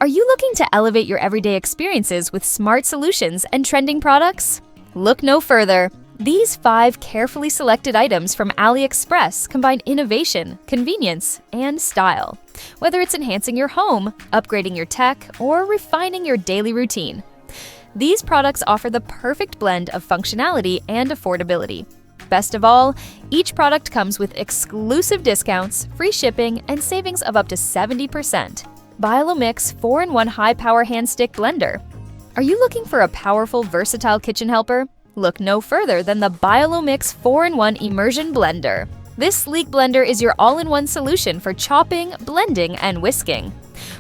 Are you looking to elevate your everyday experiences with smart solutions and trending products? Look no further. These 5 carefully selected items from AliExpress combine innovation, convenience, and style. Whether it's enhancing your home, upgrading your tech, or refining your daily routine, these products offer the perfect blend of functionality and affordability. Best of all, each product comes with exclusive discounts, free shipping, and savings of up to 70%. BioloMix 4-in-1 high-power hand stick blender. Are you looking for a powerful, versatile kitchen helper? Look no further than the BioloMix 4-in-1 immersion blender. This sleek blender is your all-in-one solution for chopping, blending, and whisking.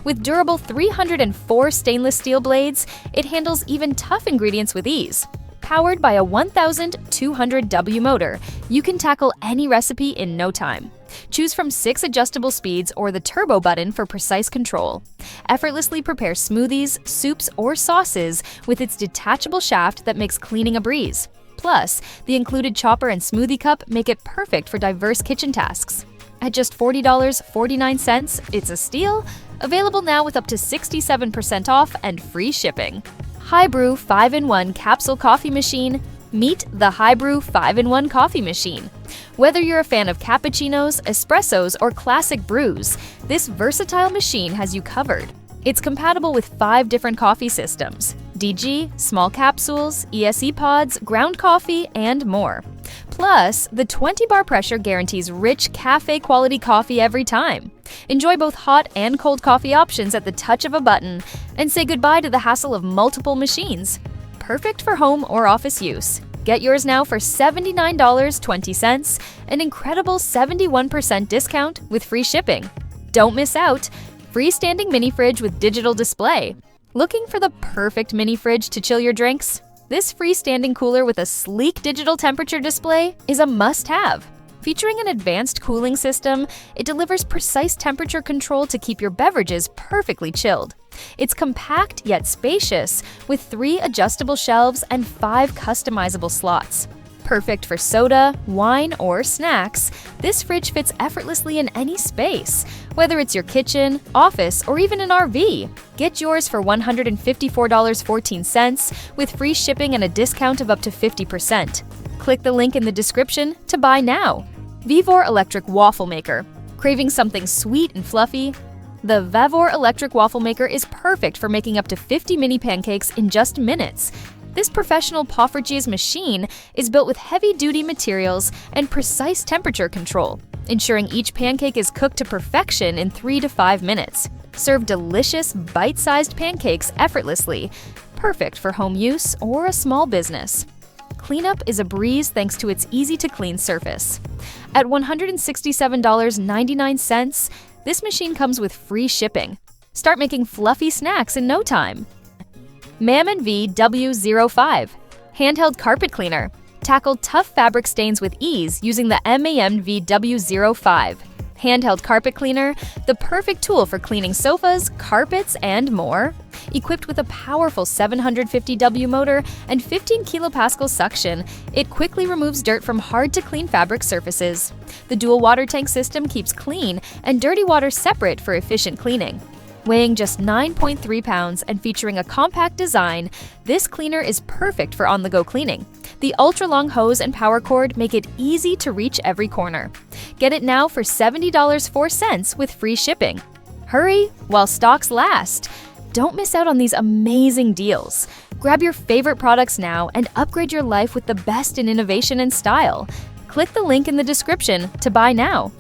With durable 304 stainless steel blades, it handles even tough ingredients with ease. Powered by a 1200W motor, you can tackle any recipe in no time. Choose from 6 adjustable speeds or the turbo button for precise control. Effortlessly prepare smoothies, soups, or sauces with its detachable shaft that makes cleaning a breeze. Plus, the included chopper and smoothie cup make it perfect for diverse kitchen tasks. At just $40.49, it's a steal, available now with up to 67% off and free shipping. HiBREW 5-in-1 Capsule Coffee Machine. Meet the HiBREW 5-in-1 Coffee Machine. Whether you're a fan of cappuccinos, espressos, or classic brews, this versatile machine has you covered. It's compatible with 5 different coffee systems: DG, small capsules, ESE pods, ground coffee, and more. Plus, the 20-bar pressure guarantees rich cafe-quality coffee every time. Enjoy both hot and cold coffee options at the touch of a button, and say goodbye to the hassle of multiple machines. Perfect for home or office use. Get yours now for $79.20, an incredible 71% discount with free shipping. Don't miss out! Freestanding mini fridge with digital display. Looking for the perfect mini fridge to chill your drinks? This freestanding cooler with a sleek digital temperature display is a must-have. Featuring an advanced cooling system, it delivers precise temperature control to keep your beverages perfectly chilled. It's compact yet spacious, with 3 adjustable shelves and 5 customizable slots. Perfect for soda, wine, or snacks, this fridge fits effortlessly in any space, whether it's your kitchen, office, or even an RV. Get yours for $154.14 with free shipping and a discount of up to 50%. Click the link in the description to buy now. VEVOR Electric Waffle Maker. Craving something sweet and fluffy? The VEVOR Electric Waffle Maker is perfect for making up to 50 mini pancakes in just minutes. This professional Poffertjes machine is built with heavy-duty materials and precise temperature control, ensuring each pancake is cooked to perfection in 3 to 5 minutes. Serve delicious, bite-sized pancakes effortlessly, perfect for home use or a small business. Cleanup is a breeze thanks to its easy-to-clean surface. At $167.99, this machine comes with free shipping. Start making fluffy snacks in no time. MAMNV W05 Handheld Carpet Cleaner. Tackle tough fabric stains with ease using the MAMNV W05. Handheld Carpet Cleaner, the perfect tool for cleaning sofas, carpets, and more. Equipped with a powerful 750W motor and 15 kilopascal suction, it quickly removes dirt from hard-to-clean fabric surfaces. The dual water tank system keeps clean and dirty water separate for efficient cleaning. Weighing just 9.3 pounds and featuring a compact design, this cleaner is perfect for on-the-go cleaning. The ultra-long hose and power cord make it easy to reach every corner. Get it now for $70.04 with free shipping. Hurry while stocks last! Don't miss out on these amazing deals. Grab your favorite products now and upgrade your life with the best in innovation and style. Click the link in the description to buy now.